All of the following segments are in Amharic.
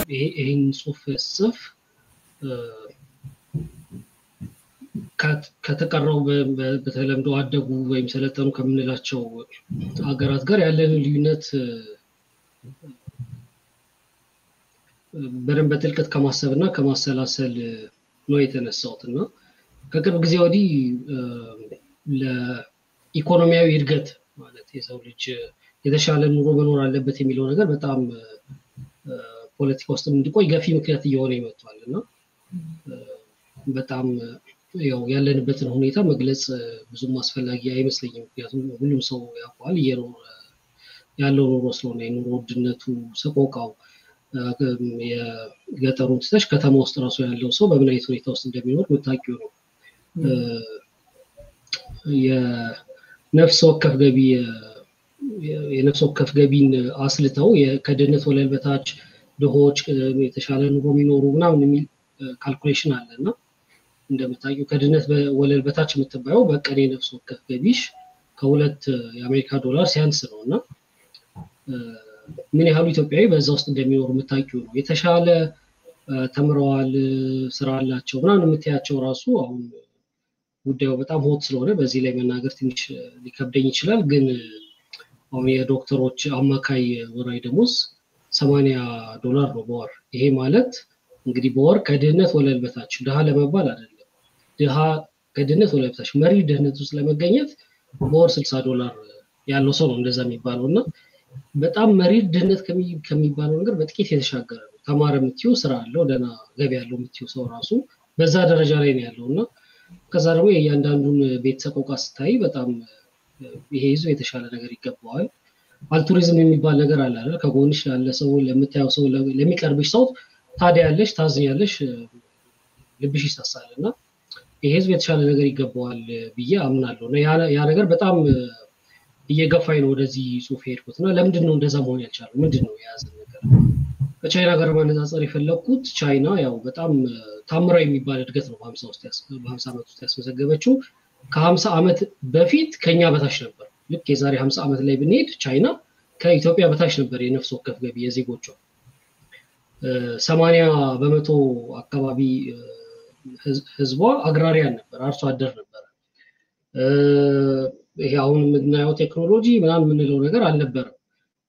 ይሄን ጽሁፍ ጽፍ ከተቀረው በተለምዶ አደጉ ወይም ሰለጠኑ ከምንላቸው አገራት ጋር ያለን ልዩነት በደንብ በጥልቀት ከማሰብና ከማሰላሰል ነው የተነሳውትና ከቅርብ ጊዜ ወዲህ ለኢኮኖሚያዊ እድገት ማለት የሰው ልጅ የተሻለ ኑሮ መኖር አለበት የሚለው ነገር በጣም ፖለቲካ ውስጥ እንዲቆይ ገፊ ምክንያት እየሆነ ይመጣልና በጣም ያው ያለንበትን ሁኔታ መግለጽ ብዙም አስፈላጊ አይመስለኝም ምክንያቱም ሁሉም ሰው ያውቃል ያለው ኑሮ ስለሆነ የኑሮ ውድነቱ ሰቆቃው የገጠሩን ተሽ ከተማ ውስጥ ራሱ ያለው ሰው በምን አይነት ሁኔታ ውስጥ እንደሚኖር መታቂው ነው የነፍስ ወከፍ ገቢን አስልተው ከድህነት ወለል በታች ድሆች የተሻለ ኑሮ የሚኖሩ ምናምን የሚል ካልኩሌሽን አለና እንደምታውቁ ከድህነት ወለል በታች የምትባየው በቀን የነፍስ ወከፍ ገቢሽ ከ2 የአሜሪካ ዶላር ሲያንስ ነውና ምን ያህሉ ኢትዮጵያዊ በዛ ውስጥ እንደሚኖር መታቂው ነው የተሻለ ተምረዋል ስራ አላቸው ምናምን የምትያቸው ራሱ አሁን ጉዳዩ በጣም ሆት ስለሆነ በዚህ ላይ መናገር ትንሽ ሊከብደኝ ይችላል ግን አሁን የዶክተሮች አማካይ ወራይ ደሞዝ $80 ነው በወር ይሄ ማለት እንግዲህ በወር ከድህነት ወለል በታች ድሃ ለመባል አይደለም ድሃ ከድህነት ወለል በታች መሪ ድህነት ውስጥ ለመገኘት በወር $60 ያለው ሰው ነው እንደዛ የሚባለውና በጣም መሪ ድህነት ከሚባለው ነገር በጥቂት የተሻገረ ነው ተማረ ምትዩ ስራ አለው ደና ገቢ ያለው ምትዩ ሰው ራሱ በዛ ደረጃ ላይ ነው ያለውና ከዛ ደግሞ የእያንዳንዱን ቤት ሰቆቃ ስታይ በጣም ይሄ ይዞ የተሻለ ነገር ይገባዋል አልቱሪዝም የሚባል ነገር አለ አይደል ከጎንሽ ያለ ሰው ለምታየው ሰው ለሚቀርብሽ ሰው ታዲያ ያለሽ ታዝኛለሽ ልብሽ ይሳሳልና ይሄ ህዝብ የተሻለ ነገር ይገባዋል ብዬ አምናለሁ እና ያ ነገር በጣም እየገፋኝ ነው ወደዚህ ጽሁፍ ሄድኩትና ለምንድን ነው እንደዛ መሆን ያልቻለው ምንድነው የያዘ ነገር ከቻይና ጋር ማነጻጸር የፈለኩት ቻይና ያው በጣም ታምራዊ የሚባል እድገት ነው በ50 ዓመት ውስጥ ያስመዘገበችው ከ50 ዓመት በፊት ከኛ በታች ነበር ልክ የዛሬ 50 ዓመት ላይ ብንሄድ ቻይና ከኢትዮጵያ በታች ነበር የነፍስ ወከፍ ገቢ የዜጎቿ 80% አካባቢ ህዝቧ አግራሪያን ነበር አርሶ አደር ነበር ይሄ አሁን የምናየው ቴክኖሎጂ ምናምን የምንለው ነገር አልነበረም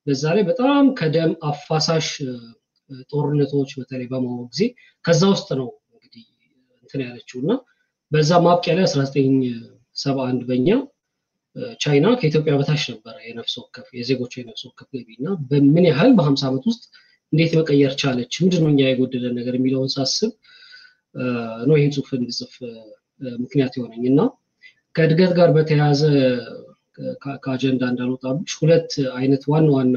በዛ ላይ በጣም ከደም አፋሳሽ ጦርነቶች በተለይ በማወቅ ጊዜ ከዛ ውስጥ ነው እንግዲህ እንትን ያለችውና በዛ ማብቂያ ላይ 1971 በእኛ ቻይና ከኢትዮጵያ በታች ነበር የነፍስ ወከፍ የዜጎቿ የነፍስ ወከፍ ገቢና በምን ያህል በ50 ዓመት ውስጥ እንዴት መቀየር ቻለች ምንድነው ኛ የጎደለ ነገር የሚለውን ሳስብ ነው ይሄን ጽሁፍ እንድጽፍ ምክንያት የሆነኝና ከእድገት ጋር በተያያዘ ከአጀንዳ እንዳልወጣብሽ ሁለት አይነት ዋና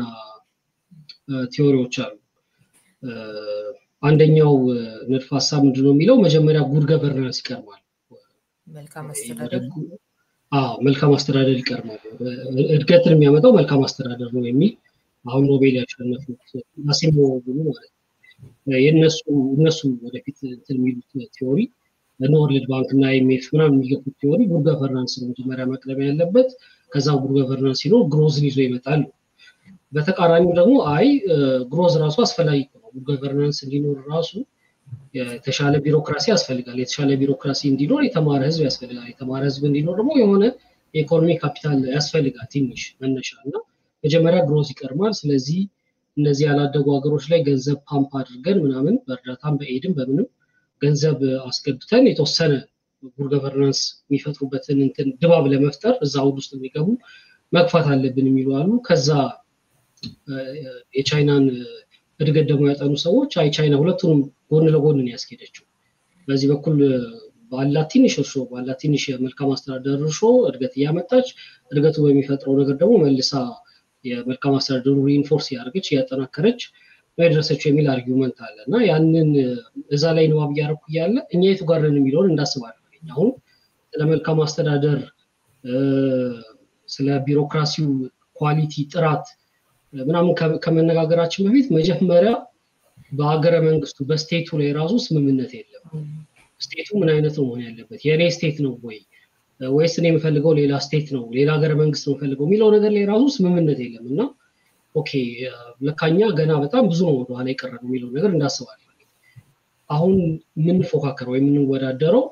ቲዮሪዎች አሉ አንደኛው ንድፈ ሐሳብ ምንድነው የሚለው መጀመሪያ ጉድ ገቨርናንስ ይቀርማል መልካም አስተዳደር ይቀርማል እድገትን የሚያመጣው መልካም አስተዳደር ነው የሚል አሁን ኖቤል ያሸነፉት ማሲሞ ብሉ ማለት የነሱ ወደፊት እንትን የሚሉት ቲዮሪ ወርልድ ባንክ እና IMF ምናምን የሚገፉት ቲዮሪ ጉድ ገቨርናንስ ነው መጀመሪያ መቅረብ ያለበት ከዛ ጉድ ገቨርናንስ ሲኖር ግሮዝን ይዞ ይመጣል በተቃራኒው ደግሞ ግሮዝ ራሱ አስፈላጊ ነው ጉድ ገቨርናንስ እንዲኖር ራሱ የተሻለ ቢሮክራሲ ያስፈልጋል የተሻለ ቢሮክራሲ እንዲኖር የተማረ ህዝብ ያስፈልጋል የተማረ ህዝብ እንዲኖር ደግሞ የሆነ ኢኮኖሚ ካፒታል ያስፈልጋል ትንሽ መነሻና መጀመሪያ ግሮዝ ይቀርማል ስለዚህ እነዚህ ያላደጉ ሀገሮች ላይ ገንዘብ ፓምፕ አድርገን ምናምን በእርዳታም በኤድም በምንም ገንዘብ አስገብተን የተወሰነ ጉድ ገቨርናንስ የሚፈጥሩበትን እንትን ድባብ ለመፍጠር እዛው ውስጥ የሚገቡ መግፋት አለብን የሚሉአሉ ከዛ የቻይናን እድገት ደግሞ ያጠኑ ሰዎች ቻይና ሁለቱንም ጎን ለጎን ነው ያስኬደችው በዚህ በኩል ባላት ትንሽ የመልካም አስተዳደር እድገት ያመጣች እድገቱ በሚፈጥረው ነገር ደግሞ መልሳ የመልካም አስተዳደሩ ሪኢንፎርስ ያርገች ያጠናከረች በደረሰችው የሚል አርጊውመንት አለና ያንን እዛ ላይ ነው አብያርኩ ያለ እኛ የቱ ጋር ነን የሚለውን እንዳስባለሁ አሁን ስለ መልካም አስተዳደር ስለ ቢሮክራሲው ኳሊቲ ጥራት ምናምን ከመነጋገራችን በፊት መጀመሪያ በአገረ መንግስቱ በስቴቱ ላይ ራሱ ስምምነት የለም ስቴቱ ምን አይነት ነው ያለበት የኔ ስቴት ነው ወይስ እኔ የምፈልገው ሌላ ስቴት ነው ሌላ ሀገረ መንግስት ነው ፈልገው የሚለው ነገር ላይ ራሱ ስምምነት የለምና ኦኬ ለካኛ ገና በጣም ብዙ ነው ወደኋላ የቀረነው የሚለው ነገር እንዳስባለን አሁን ምን ፎካከረው የምንወዳደረው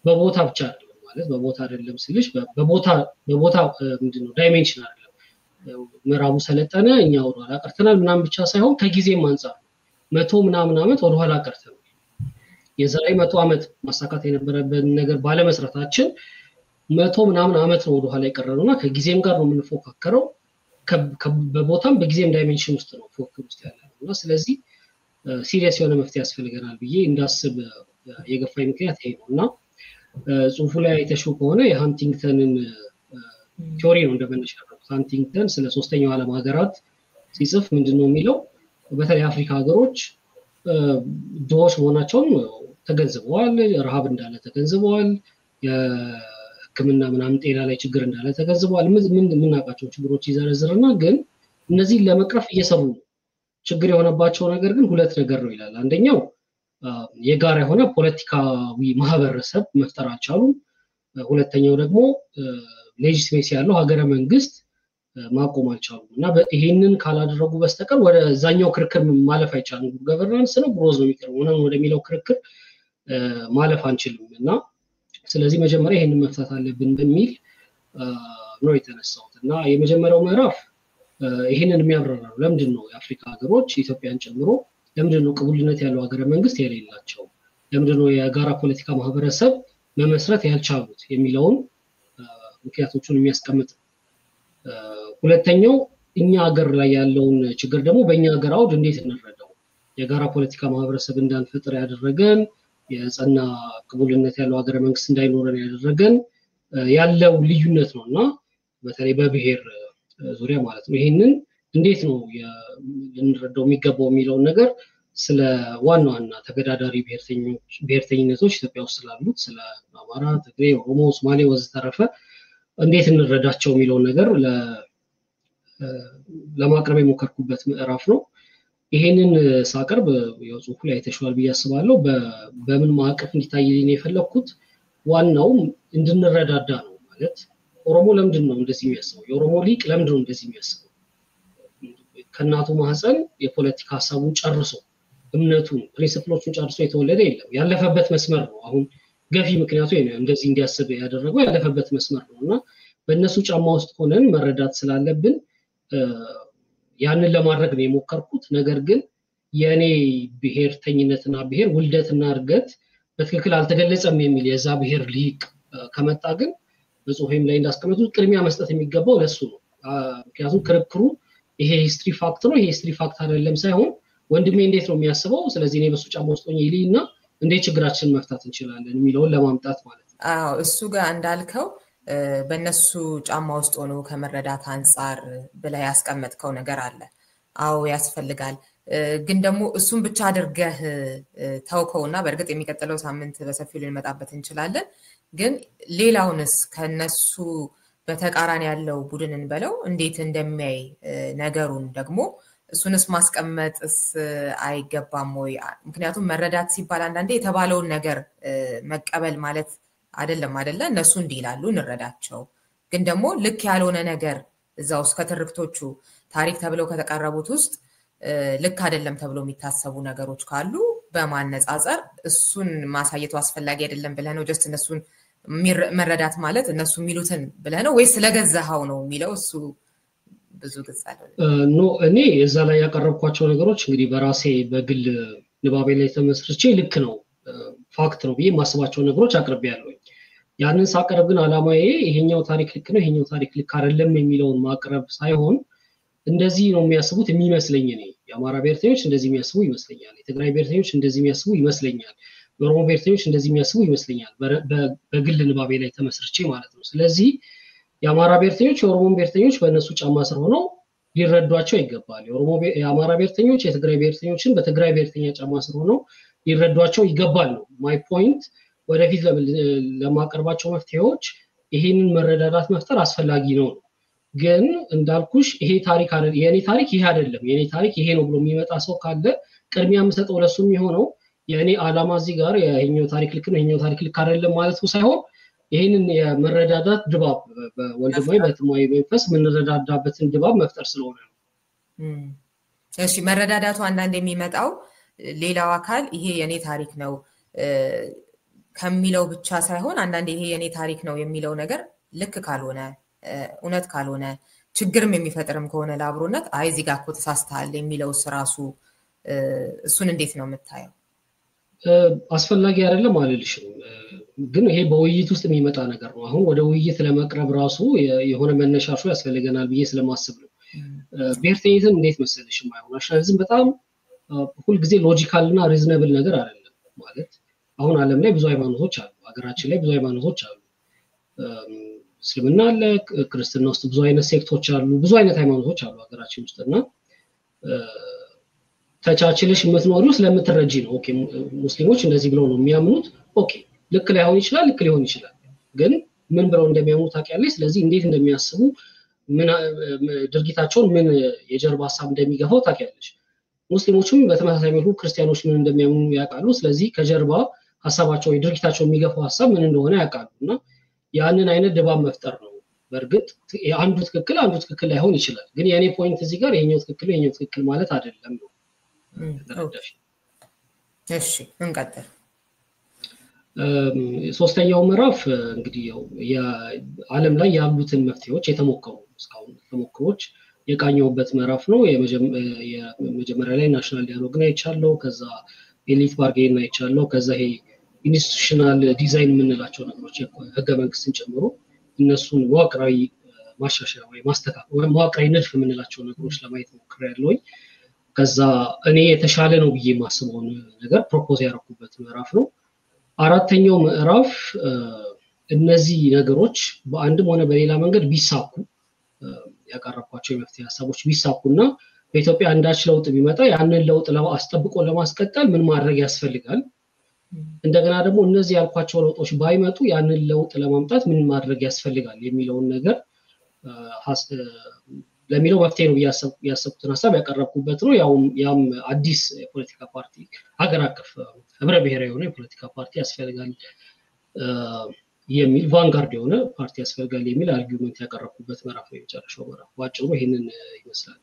በቦታ ብቻ አይደለም ማለት በቦታ አይደለም ስልሽ በቦታ ምንድነው ዳይሜንሽን አይደለም ምዕራቡ ሰለጠነ እኛ ወደኋላ ቀርተናል ምናምን ብቻ ሳይሆን ከጊዜም አንፃር 100 ምናምን አመት ወደኋላ ቀርተናል የዛሬ 100 አመት ማሳካት የነበረብን ነገር ባለመስራታችን 100 ምናምን አመት ነው ወደኋላ የቀረነውና ከጊዜም ጋር ነው የምንፎካከረው በቦታም በጊዜም ዳይሜንሽን ውስጥ ነው ፎከስ ውስጥ ያለውና ስለዚህ ሲሪየስ የሆነ መፍትሄ ያስፈልገናል ብዬ እንዳስብ የገፋኝ ምክንያት ይሄ ነውና ጽሁፉ ላይ አይተሽው ከሆነ የሃንቲንግተንን ቲዮሪ ነው እንደመነሻ ሃንቲንግተን ስለ ሶስተኛው ዓለም ሀገራት ሲጽፍ ምንድነው የሚለው በተለይ አፍሪካ ሀገሮች ድሆች መሆናቸውን ተገንዝበዋል ረሃብ እንዳለ ተገንዝበዋል የሕክምና ምናምን ጤና ላይ ችግር እንዳለ ተገንዝበዋል ምን ምናቃቸው ችግሮች ይዘረዝርና ግን እነዚህ ለመቅረፍ እየሰሩ ነው ችግር የሆነባቸው ነገር ግን ሁለት ነገር ነው ይላል አንደኛው የጋራ የሆነ ፖለቲካዊ ማህበረሰብ መፍጠር አልቻሉም ሁለተኛው ደግሞ ሌጂስሌሽን ያለው ሀገረ መንግስት ማቆም አልቻሉም እና ይሄንን ካላደረጉ በስተቀር ወደ ዛኛው ክርክር ማለፍ አይቻልም ገቨርናንስ ነው ግሮዝ ነው የሚቀርበው ወደሚለው ክርክር ማለፍ አንችልም እና ስለዚህ መጀመሪያ ይሄንን መፍታት አለብን በሚል ነው የተነሳው እና የመጀመሪያው ምዕራፍ ይሄንን የሚያብራራው ለምንድነው የአፍሪካ ሀገሮች ኢትዮጵያን ጨምሮ ለምንድነው ቅቡልነት ያለው ሀገረ መንግስት የሌላቸው ለምንድነው የጋራ ፖለቲካ ማህበረሰብ መመስረት ያልቻሉት የሚለውን ምክንያቶቹን የሚያስቀምጥ ሁለተኛው እኛ ሀገር ላይ ያለውን ችግር ደግሞ በእኛ ሀገር አውድ እንዴት እንረዳው የጋራ ፖለቲካ ማህበረሰብ እንዳንፈጥር ያደረገን የጸና ቅቡልነት ያለው ሀገረ መንግስት እንዳይኖረን ያደረገን ያለው ልዩነት ነውና በተለይ በብሔር ዙሪያ ማለት ነው ይሄንን እንዴት ነው ልንረዳው የሚገባው የሚለው ነገር ስለ ዋናዋና ተገዳዳሪ ብሔርተኝነቶች ኢትዮጵያ ውስጥ ስላሉት ስለ አማራ ትግሬ ኦሮሞ ሶማሌ ወዘተረፈ እንዴት እንረዳቸው የሚለው ነገር ለማቅረብ የሞከርኩበት ምዕራፍ ነው ይሄንን ሳቀርብ ያው ጽሁፉ ላይ ተሽዋል በያስባለው በምን ማዕቀፍ እንዲታይልኝ የፈለኩት ዋናው እንድንረዳዳ ነው ማለት ኦሮሞ ለምንድነው እንደዚህ የሚያስበው የኦሮሞ ሊቅ ለምንድነው እንደዚህ የሚያስበው ከናቱ ማህፀን የፖለቲካ ሐሳቡን ጨርሶ እምነቱን ፕሪንሲፕሎቹን ጨርሶ የተወለደ የለም ያለፈበት መስመር ነው አሁን ገፊ ምክንያቱ እንደዚህ እንዲያስብ ያደረገው ያለፈበት መስመር ነውና በእነሱ ጫማ ውስጥ ሆነን መረዳት ስላለብን ያንን ለማድረግ ነው የሞከርኩት ነገር ግን የኔ ብሔርተኝነትና ብሔር ውልደትና እርገት በትክክል አልተገለጸም የሚል የዛ ብሔር ሊቅ ከመጣ ግን በጽሁፌም ላይ እንዳስቀመጡት ቅድሚያ መስጠት የሚገባው ለሱ ነው ምክንያቱም ክርክሩ ይሄ ሂስትሪ ፋክት ነው ይሄ ሂስትሪ ፋክት አይደለም ሳይሆን ወንድሜ እንዴት ነው የሚያስበው ስለዚህ እኔ በሱ ጫማ ውስጥ ሆኜ ይልና እንዴት ችግራችንን መፍታት እንችላለን የሚለውን ለማምጣት ማለት ነው አዎ እሱ ጋር እንዳልከው በእነሱ ጫማ ውስጥ ሆኖ ከመረዳት አንፃር ብለ ያስቀመጥከው ነገር አለ አዎ ያስፈልጋል ግን ደግሞ እሱን ብቻ አድርገህ ታውቀውና በእርግጥ የሚቀጥለው ሳምንት በሰፊው ልንመጣበት እንችላለን ግን ሌላውንስ ከነሱ በተቃራኒ ያለው ቡድንን በለው እንዴት እንደሚያይ ነገሩን ደግሞ እሱንስ ማስቀመጥስ አይገባም ወይ ምክንያቱም መረዳት ሲባል አንዳንዴ የተባለውን ነገር መቀበል ማለት አይደለም እነሱ እንዲላሉ እንረዳቸው ግን ደግሞ ልክ ያልሆነ ነገር እዛው እስከ ትርክቶቹ ታሪክ ተብለው ከተቀረቡት ውስጥ ልክ አይደለም ተብሎ የሚታሰቡ ነገሮች ካሉ በማነጻጸር እሱን ማሳየቱ አስፈላጊ አይደለም ብለህ ነው ጀስት እነሱን መረዳት ማለት እነሱ የሚሉትን ብለህ ነው ወይስ ስለገዛሃው ነው የሚለው እሱ ብዙ ግልጽ አይደለም ኖ እኔ እዛ ላይ ያቀረብኳቸው ነገሮች እንግዲህ በራሴ በግል ንባቤ ላይ ተመስርቼ ልክ ነው ፋክት ነው ብዬ ማስባቸው ነገሮች አቅርቤያለሁ ያንን ሳቀርብ ግን አላማዬ ይሄኛው ታሪክ ልክ ነው ይሄኛው ታሪክ ልክ አይደለም የሚለውን ማቅረብ ሳይሆን እንደዚህ ነው የሚያስቡት የሚመስለኝ እኔ የአማራ ብሔርተኞች እንደዚህ የሚያስቡ ይመስለኛል የትግራይ ብሔርተኞች እንደዚህ የሚያስቡ ይመስለኛል የኦሮሞ ብሔርተኞች እንደዚህ የሚያስቡ ይመስለኛል በግል ንባቤ ላይ ተመስርቼ ማለት ነው ስለዚህ የአማራ ብሔርተኞች የኦሮሞ ብሔርተኞች በእነሱ ጫማ ስር ሆነው ሊረዷቸው ይገባል የአማራ ብሔርተኞች የትግራይ ብሔርተኞችን በትግራይ ብሔርተኛ ጫማ ስር ሆነው ሊረዷቸው ይገባል ነው ማይ ፖይንት ወደፊት ለማቀርባቸው መፍትሄዎች ይሄንን መረዳዳት መፍጠር አስፈላጊ ነው ግን እንዳልኩሽ ይሄ ታሪክ አይደለም የኔ ታሪክ ይሄ አይደለም የኔ ታሪክ ይሄ ነው ብሎ የሚመጣ ሰው ካለ ቅድሚያ መስጠው ለሱም ይሆነው የኔ አላማ እዚህ ጋር የኛው ታሪክ ልክ ነው የኛው ታሪክ ልክ አይደለም ማለት ነው ሳይሆን ይሄንን የመረዳዳት ድባብ በወንድማዊ በትማዊ መንፈስ ምንረዳዳበትን ድባብ መፍጠር ስለሆነ ነው እሺ መረዳዳቱ አንዳንድ የሚመጣው ሌላው አካል ይሄ የኔ ታሪክ ነው ከሚለው ብቻ ሳይሆን አንዳንድ ይሄ የኔ ታሪክ ነው የሚለው ነገር ልክ ካልሆነ እውነት ካልሆነ ችግርም የሚፈጥርም ከሆነ ለአብሮነት አይ እዚህ ጋር እኮ ተሳስተሃል የሚለው ራሱ እሱን እንዴት ነው የምታየው? አስፈላጊ አይደለም አልልሽም፣ ግን ይሄ በውይይት ውስጥ የሚመጣ ነገር ነው። አሁን ወደ ውይይት ለመቅረብ ራሱ የሆነ መነሻሹ ያስፈልገናል ብዬ ስለማስብ ነው። ብሔርተኝነትን እንዴት መሰለሽ ማለት ናሽናሊዝም በጣም ሁሉ ጊዜ ሎጂካል እና ሪዝነብል ነገር አይደለም ማለት። አሁን ዓለም ላይ ብዙ ሃይማኖቶች አሉ፣ ሀገራችን ላይ ብዙ ሃይማኖቶች አሉ። እስልምና አለ፣ ክርስትና ውስጥ ብዙ አይነት ሴክቶች አሉ፣ ብዙ አይነት ሃይማኖቶች አሉ ሀገራችን ውስጥና ተቻችለሽ የምትኖሪው ስለምትረጂ ነው። ኦኬ ሙስሊሞች እንደዚህ ብለው ነው የሚያምኑት። ኦኬ ልክ ላይሆን ይችላል፣ ልክ ሊሆን ይችላል፣ ግን ምን ብለው እንደሚያምኑ ታውቂያለሽ። ስለዚህ እንዴት እንደሚያስቡ ምን ድርጊታቸውን ምን የጀርባ ሐሳብ እንደሚገፋው ታውቂያለሽ። ሙስሊሞችም በተመሳሳይ መልኩ ክርስቲያኖች ምን እንደሚያምኑ ያውቃሉ። ስለዚህ ከጀርባ ሐሳባቸው ድርጊታቸው የሚገፋው ሐሳብ ምን እንደሆነ ያውቃሉና ያንን አይነት ድባብ መፍጠር ነው። በእርግጥ አንዱ ትክክል ላይሆን ይችላል፣ ግን የኔ ፖይንት እዚህ ጋር የኛው ትክክል ማለት አይደለም ነው። እሺ እንቀጥል። ሶስተኛው ምዕራፍ እንግዲህ የዓለም ላይ ያሉትን መፍትሄዎች የተሞከሩ እስካሁን ተሞክሮች የቃኘውበት ምዕራፍ ነው። የመጀመሪያ ላይ ናሽናል ዲያሎግ ነው አይቻለው፣ ከዛ ኤሊት ባርጌን አይቻለው፣ ከዛ ይሄ ኢንስቲትዩሽናል ዲዛይን የምንላቸው ነገሮች ህገ መንግስትን ጨምሮ እነሱን መዋቅራዊ ማሻሻያ ወይ ማስተካከል ወይ መዋቅራዊ ንድፍ የምንላቸው ነገሮች ለማየት ሞክሬያለሁኝ። ከዛ እኔ የተሻለ ነው ብዬ የማስበው ነገር ፕሮፖዝ ያደረኩበት ምዕራፍ ነው። አራተኛው ምዕራፍ እነዚህ ነገሮች በአንድም ሆነ በሌላ መንገድ ቢሳኩ ያቀረብኳቸው የመፍትሄ ሐሳቦች ቢሳኩና በኢትዮጵያ አንዳች ለውጥ ቢመጣ ያንን ለውጥ አስጠብቆ ለማስቀጠል ምን ማድረግ ያስፈልጋል፣ እንደገና ደግሞ እነዚህ ያልኳቸው ለውጦች ባይመጡ ያንን ለውጥ ለማምጣት ምን ማድረግ ያስፈልጋል የሚለውን ነገር ለሚለው መፍትሄ ነው ያሰብኩትን ሐሳብ ያቀረብኩበት ነው። ያም አዲስ የፖለቲካ ፓርቲ ሀገር አቀፍ ህብረ ብሔራዊ የሆነ የፖለቲካ ፓርቲ ያስፈልጋል የሚል ቫንጋርድ የሆነ ፓርቲ ያስፈልጋል የሚል አርጊውመንት ያቀረብኩበት ምዕራፍ ነው። የመጨረሻው ምዕራፍ ባጭሩ ይሄንን ይመስላል።